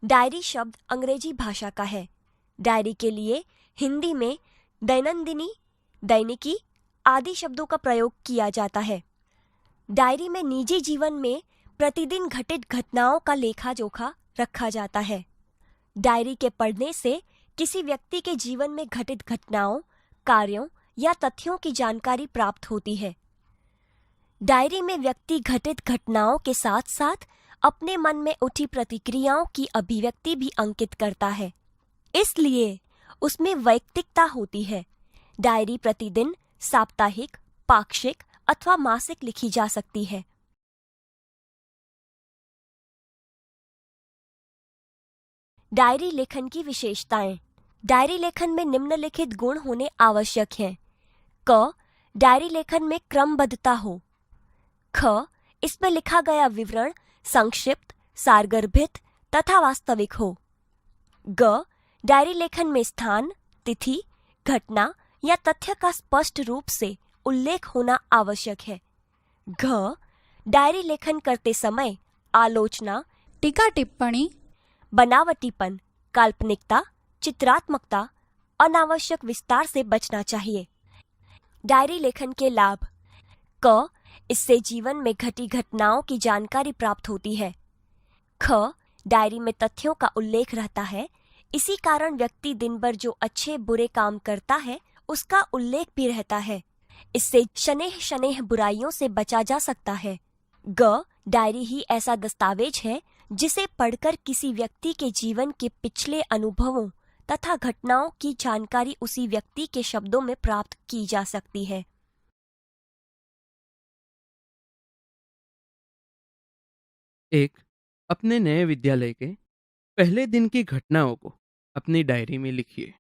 Diary शब्द अंग्रेजी भाषा का है। डायरी के लिए हिंदी में दैनंदिनी, दैनिकी आदि शब्दों का प्रयोग किया जाता है। डायरी में निजी जीवन में प्रतिदिन घटित घटनाओं का लेखा जोखा रखा जाता है। डायरी के पढ़ने से किसी व्यक्ति के जीवन में घटित घटनाओं, कार्यों या तथ्यों की जानकारी प्राप्त होती है। डायरी में व्यक्ति घटित घटनाओं के साथ साथ अपने मन में उठी प्रतिक्रियाओं की अभिव्यक्ति भी अंकित करता है, इसलिए उसमें वैयक्तिकता होती है। डायरी प्रतिदिन, साप्ताहिक, पाक्षिक अथवा मासिक लिखी जा सकती है। डायरी लेखन की विशेषताएं। डायरी लेखन में निम्नलिखित गुण होने आवश्यक हैं। क. डायरी लेखन में क्रमबद्धता हो। ख. इसमें लिखा गया विवरण संक्षिप्त, सारगर्भित तथा वास्तविक हो। ग. डायरी लेखन में स्थान, तिथि, घटना या तथ्य का स्पष्ट रूप से उल्लेख होना आवश्यक है। घ. डायरी लेखन करते समय आलोचना, टीका टिप्पणी, बनावटीपन, काल्पनिकता, चित्रात्मकता, अनावश्यक विस्तार से बचना चाहिए। डायरी लेखन के लाभ। क. इससे जीवन में घटी घटनाओं की जानकारी प्राप्त होती है। ख. डायरी में तथ्यों का उल्लेख रहता है, इसी कारण व्यक्ति दिन भर जो अच्छे बुरे काम करता है उसका उल्लेख भी रहता है। इससे शनेह शनेह बुराइयों से बचा जा सकता है। ग. डायरी ही ऐसा दस्तावेज है जिसे पढ़कर किसी व्यक्ति के जीवन के पिछले अनुभवों तथा घटनाओं की जानकारी उसी व्यक्ति के शब्दों में प्राप्त की जा सकती है। एक. अपने नए विद्यालय के पहले दिन की घटनाओं को अपनी डायरी में लिखिए।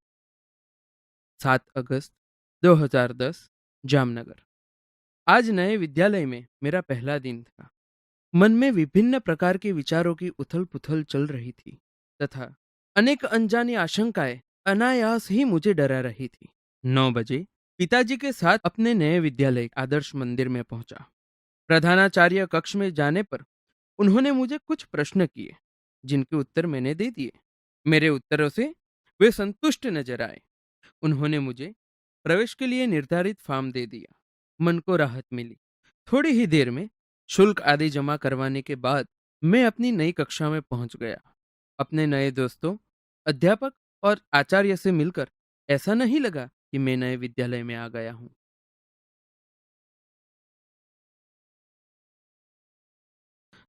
7 अगस्त 2010, जामनगर। आज नए विद्यालय में मेरा पहला दिन था। मन में विभिन्न प्रकार के विचारों की उथल-पुथल चल रही थी तथा अनेक अनजानी आशंकाएं अनायास ही मुझे डरा रही थी। 9 बजे पिताजी के साथ अपने नए विद्यालय आदर्श मंदिर में पहुंचा। प्रधानाचार्य कक्ष में जाने पर उन्होंने मुझे कुछ प्रश्न किए, जिनके उत्तर मैंने दे दिए। मेरे उत्तरों से वे संतुष्ट नजर आए। उन्होंने मुझे प्रवेश के लिए निर्धारित फॉर्म दे दिया। मन को राहत मिली। थोड़ी ही देर में शुल्क आदि जमा करवाने के बाद मैं अपनी नई कक्षा में पहुंच गया। अपने नए दोस्तों, अध्यापक और आचार्य से मिलकर ऐसा नहीं लगा कि मैं नए विद्यालय में आ गया हूं।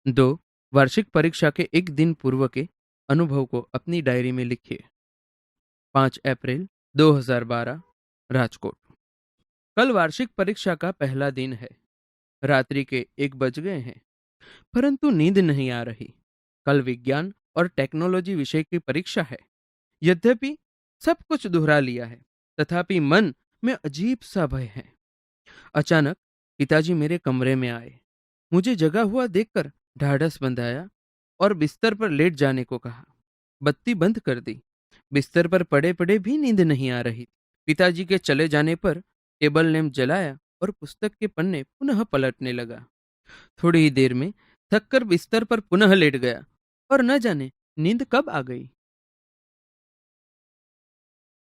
2. वार्षिक परीक्षा के एक दिन पूर्व के अनुभव को अपनी डायरी में लिखिए। 5 अप्रैल 2012, राजकोट। कल वार्षिक परीक्षा का पहला दिन है। रात्रि के 1 बज गए हैं, परंतु नींद नहीं आ रही। कल विज्ञान और टेक्नोलॉजी विषय की परीक्षा है। यद्यपि सब कुछ दोहरा लिया है, तथापि मन में अजीब सा भय है। अचानक पिताजी मेरे कमरे में आए। मुझे जगा हुआ देखकर ढाढ़स बंधाया और बिस्तर पर लेट जाने को कहा। बत्ती बंद कर दी। बिस्तर पर पड़े पड़े भी नींद नहीं आ रही। पिताजी के चले जाने पर टेबल लैंप जलाया और पुस्तक के पन्ने पुनः पलटने लगा। थोड़ी ही देर में थककर बिस्तर पर पुनः लेट गया और न जाने नींद कब आ गई।